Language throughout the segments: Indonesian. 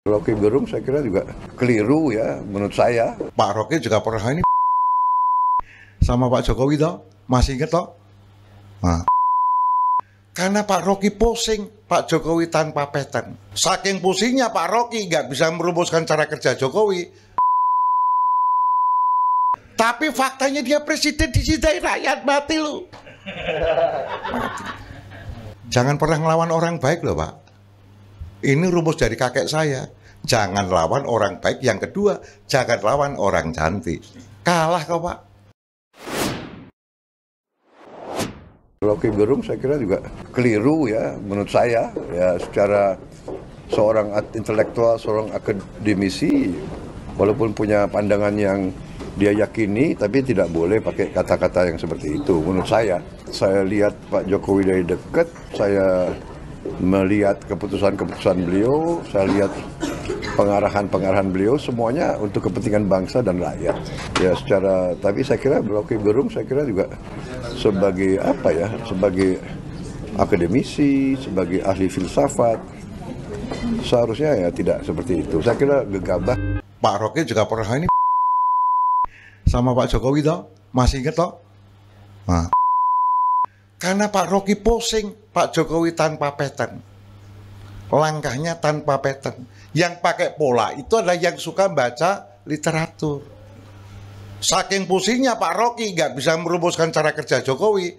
Rocky Gerung saya kira juga keliru ya menurut saya. Pak Rocky juga pernah ini sama Pak Jokowi toh, masih inget toh? Nah. Karena Pak Rocky pusing, Pak Jokowi tanpa pattern. Saking pusingnya Pak Rocky nggak bisa merumuskan cara kerja Jokowi. Tapi faktanya dia presiden dicintai rakyat, mati lu. Mati. Jangan pernah ngelawan orang baik loh Pak. Ini rumus dari kakek saya. Jangan lawan orang baik. Yang kedua, jangan lawan orang cantik. Kalah kau Pak. Rocky Gerung saya kira juga keliru ya menurut saya. Ya secara seorang intelektual, seorang akademisi, walaupun punya pandangan yang dia yakini, tapi tidak boleh pakai kata-kata yang seperti itu menurut saya. Saya lihat Pak Jokowi dari dekat, saya melihat keputusan-keputusan beliau, saya lihat pengarahan-pengarahan beliau, semuanya untuk kepentingan bangsa dan rakyat. Ya secara, tapi saya kira Rocky Gerung saya kira juga sebagai apa ya, sebagai akademisi, sebagai ahli filsafat, seharusnya ya tidak seperti itu. Saya kira gegabah. Pak Rocky juga pernah ini sama Pak Jokowi toh, masih inget toh? Nah. Karena Pak Rocky pusing, Pak Jokowi tanpa pattern. Langkahnya tanpa pattern. Yang pakai pola itu adalah yang suka baca literatur. Saking pusingnya Pak Rocky nggak bisa merumuskan cara kerja Jokowi.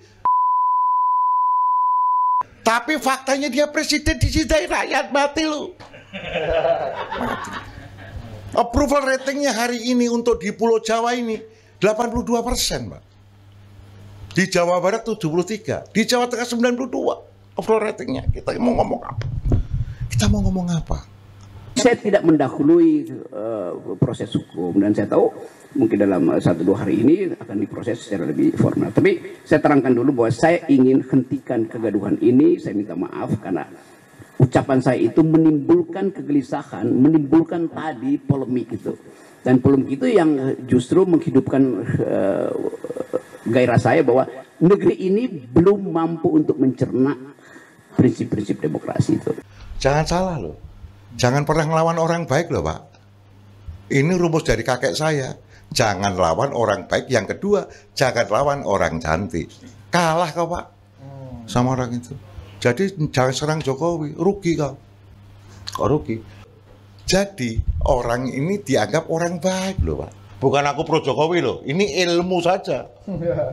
Tapi faktanya dia presiden dicintai rakyat, mati lu. Mati. Approval ratingnya hari ini untuk di Pulau Jawa ini 82%, Pak. Di Jawa Barat 73, di Jawa Tengah 92 approval ratingnya. Kita mau ngomong apa? Kita mau ngomong apa? Saya tidak mendahului proses hukum dan saya tahu mungkin dalam 1-2 hari ini akan diproses secara lebih formal. Tapi saya terangkan dulu bahwa saya ingin hentikan kegaduhan ini. Saya minta maaf karena ucapan saya itu menimbulkan kegelisahan, menimbulkan tadi polemik itu. Dan polemik itu yang justru menghidupkan gairah saya bahwa negeri ini belum mampu untuk mencerna prinsip-prinsip demokrasi itu. Jangan salah loh. Jangan pernah ngelawan orang baik loh Pak. Ini rumus dari kakek saya. Jangan lawan orang baik. Yang kedua, jangan lawan orang cantik. Kalah kau Pak sama orang itu. Jadi jangan serang Jokowi, rugi kau. Kok rugi? Jadi orang ini dianggap orang baik loh Pak. Bukan aku pro Jokowi loh, ini ilmu saja.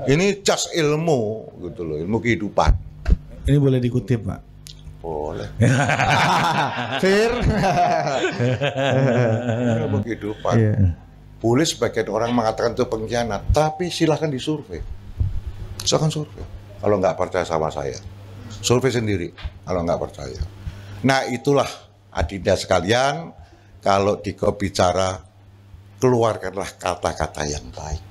Ini just ilmu gitu loh, ilmu kehidupan. Ini boleh dikutip Pak? Boleh. Fair. Ilmu kehidupan. Yeah. Boleh sebagian orang mengatakan itu pengkhianat, tapi silahkan disurvei. Silahkan survei. Kalau nggak percaya sama saya, survei sendiri. Kalau nggak percaya. Nah itulah adinda sekalian, kalau dikau bicara, keluarkanlah kata-kata yang baik.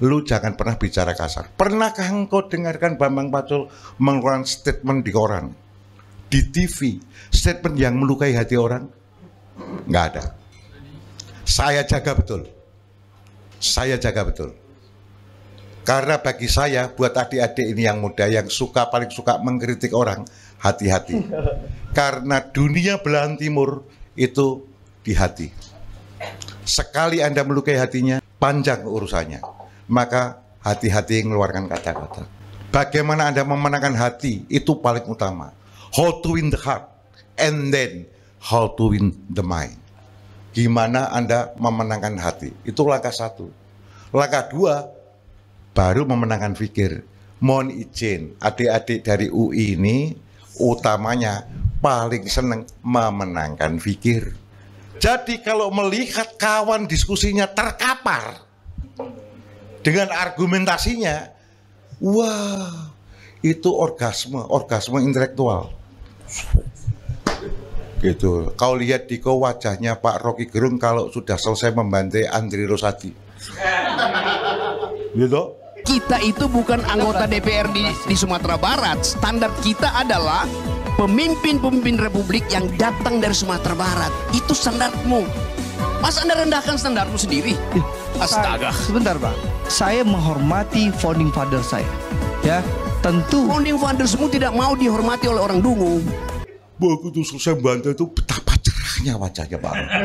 Lu jangan pernah bicara kasar. Pernahkah engkau dengarkan Bambang Pacul mengeluarkan statement di koran, di TV, statement yang melukai hati orang? Nggak ada. Saya jaga betul. Saya jaga betul. Karena bagi saya, buat adik-adik ini yang muda, yang paling suka mengkritik orang, hati-hati. Karena dunia belahan timur itu di hati. Sekali Anda melukai hatinya, panjang urusannya. Maka hati-hati mengeluarkan kata-kata. Bagaimana Anda memenangkan hati, itu paling utama. How to win the heart, and then how to win the mind. Gimana Anda memenangkan hati, itu langkah 1. Langkah 2, baru memenangkan pikir. Mohon izin, adik-adik dari UI ini, utamanya paling seneng memenangkan pikir. Jadi kalau melihat kawan diskusinya terkapar dengan argumentasinya, wah itu orgasme intelektual. Gitu. Kau lihat di wajahnya Pak Rocky Gerung kalau sudah selesai membantai Andri Rosadi. Gitu. Kita itu bukan anggota DPR di Sumatera Barat. Standar kita adalah pemimpin-pemimpin republik yang datang dari Sumatera Barat. Itu standarmu. Masa Anda rendahkan standarmu sendiri? Astaga. Sebentar Pak, saya menghormati founding father saya. Ya, tentu. Founding fathersmu tidak mau dihormati oleh orang dungu. Waktu itu selesai bantai itu betapa cerahnya cerahnya wajahnya Pak Rocky.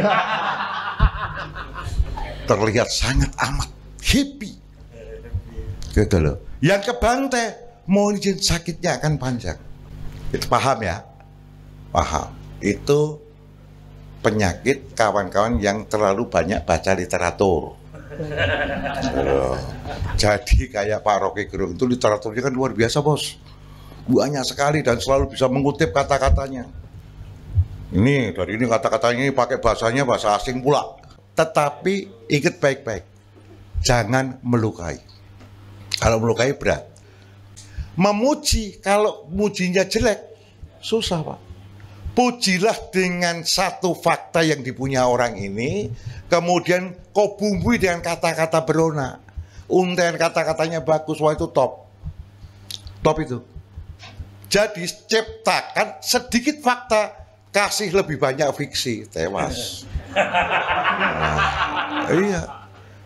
Terlihat sangat amat happy. Gitu loh. Yang ke Bang Teh, mau izin sakitnya akan panjang. Itu paham ya? Paham. Itu penyakit kawan-kawan yang terlalu banyak baca literatur. Jadi kayak Pak Rocky Gerung itu literaturnya kan luar biasa bos. Banyak sekali dan selalu bisa mengutip kata-katanya. Ini dari ini kata-katanya ini pakai bahasanya bahasa asing pula. Tetapi ingat baik-baik, jangan melukai. Kalau melukai berat. Memuji, kalau mujinya jelek, susah Pak. Pujilah dengan satu fakta yang dipunya orang ini, kemudian kau bumbui dengan kata-kata berona. Untaian kata-katanya bagus, wah itu top. Top itu. Jadi ciptakan sedikit fakta, kasih lebih banyak fiksi, tewas. Nah, iya.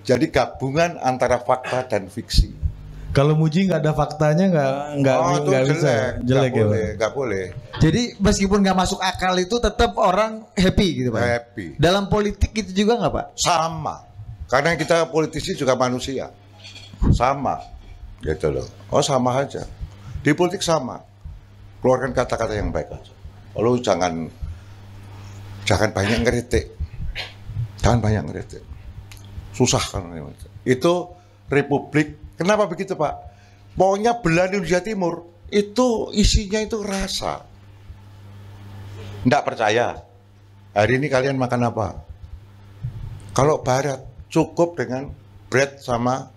Jadi gabungan antara fakta dan fiksi. Kalau muji nggak ada faktanya nggak bisa, jelek ya. Nggak boleh. Jadi meskipun nggak masuk akal itu tetap orang happy gitu Pak. Happy. Dalam politik gitu juga nggak Pak? Sama. Karena kita politisi juga manusia. Sama. Gitu loh. Oh sama aja. Di politik sama. Keluarkan kata-kata yang baik aja. Lalu jangan banyak ngeritik. Jangan banyak ngeritik. Susah kan. Itu republik. Kenapa begitu Pak? Pokoknya belahan Indonesia Timur itu isinya itu rasa. Nggak percaya. Hari ini kalian makan apa? Kalau Barat cukup dengan bread sama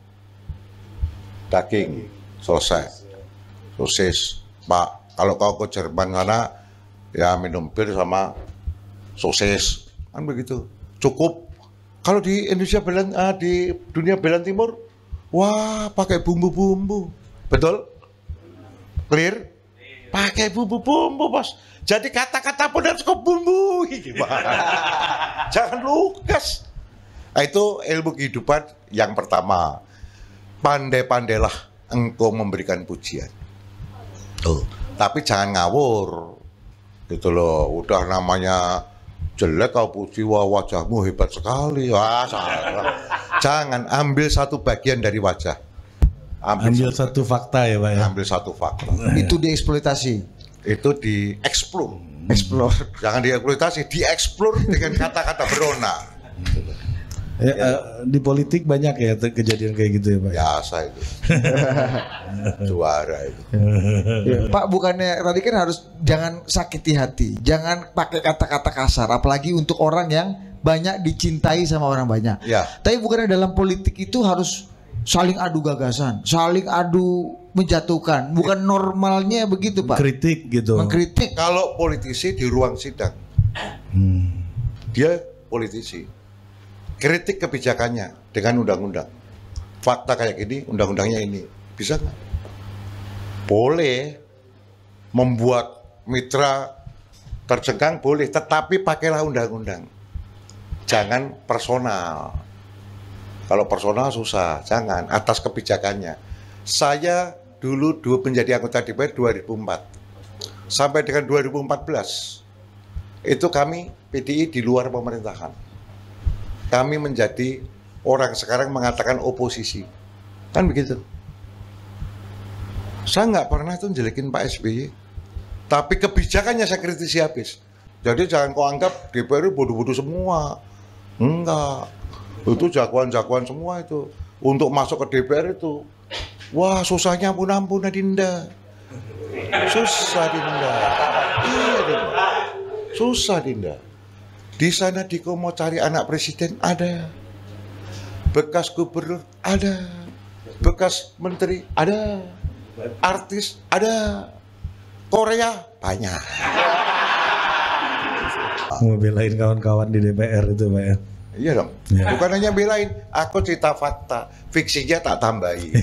daging, selesai. Sosis. Pak, kalau kau ke Jerman sana ya minum bir sama sosis. Kan begitu. Cukup. Kalau di Indonesia di dunia belahan timur, wah pakai bumbu-bumbu. Betul? Clear? Pakai bumbu-bumbu bos. Jadi kata-kata pun harus kau bumbui. Jangan lugas. Nah, itu ilmu kehidupan yang pertama. Pandai-pandailah engkau memberikan pujian. Tapi jangan ngawur. Gitu loh. Udah namanya jelek kau puji, wah wajahmu hebat sekali. Wah salah. Jangan ambil satu bagian dari wajah. Ambil satu fakta ya Pak ya. Ambil satu fakta. Itu dieksploitasi. Itu dieksplor. Explore. Jangan dieksploitasi, dieksplor dengan kata-kata berona. Di politik banyak ya kejadian kayak gitu ya Pak. Biasa itu. Juara itu. Ya, Pak bukannya tadi kan harus jangan sakiti hati, jangan pakai kata-kata kasar, apalagi untuk orang yang banyak dicintai sama orang banyak. Ya. Tapi bukannya dalam politik itu harus saling adu gagasan, saling adu menjatuhkan, bukan normalnya begitu Pak. Kritik gitu. Mengkritik. Kalau politisi di ruang sidang, dia politisi. Kritik kebijakannya dengan undang-undang. Fakta kayak gini, undang-undangnya ini. Bisa nggak? Boleh. Membuat mitra tercengkang boleh, tetapi pakailah undang-undang. Jangan personal. Kalau personal susah, jangan. Atas kebijakannya. Saya dulu menjadi anggota DPR 2004. Sampai dengan 2014, itu kami PDI di luar pemerintahan. Kami menjadi orang sekarang mengatakan oposisi. Kan begitu. Saya nggak pernah tuh jelekin Pak SBY. Tapi kebijakannya saya kritisi habis. Jadi jangan kau anggap DPR itu bodoh-bodoh semua. Enggak. Itu jagoan-jagoan semua itu. Untuk masuk ke DPR itu. Wah susahnya ampun-ampun Dinda. Susah Dinda. Iya Dinda. Susah Dinda. Di sana Diko mau cari anak presiden ada, bekas gubernur ada, bekas menteri ada, artis ada, Korea banyak. Mau belain kawan-kawan di DPR itu Pak ya. Iya dong, bukan hanya belain, aku cerita fakta, fiksinya tak tambahin.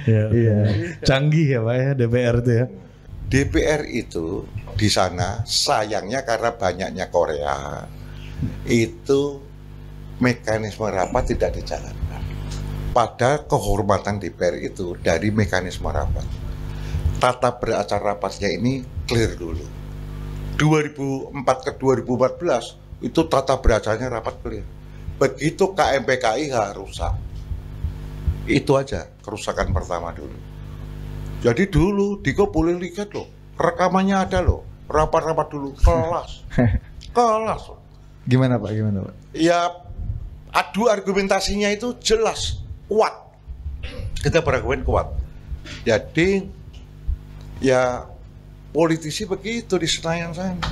Iya. Canggih ya Pak ya DPR itu ya. DPR itu di sana sayangnya karena banyaknya Korea itu mekanisme rapat tidak dijalankan. Pada kehormatan DPR itu dari mekanisme rapat. Tata beracara rapatnya ini clear dulu. 2004 ke 2014 itu tata bacanya rapat clear. Begitu KMPKIH rusak, itu aja kerusakan pertama dulu. Jadi dulu Diko boleh lihat loh, rekamannya ada loh, rapat-rapat dulu kelas, kelas. Gimana Pak? Gimana Pak? Ya adu argumentasinya itu jelas, kuat. Kita berargumen kuat. Jadi ya politisi begitu di Senayan sana.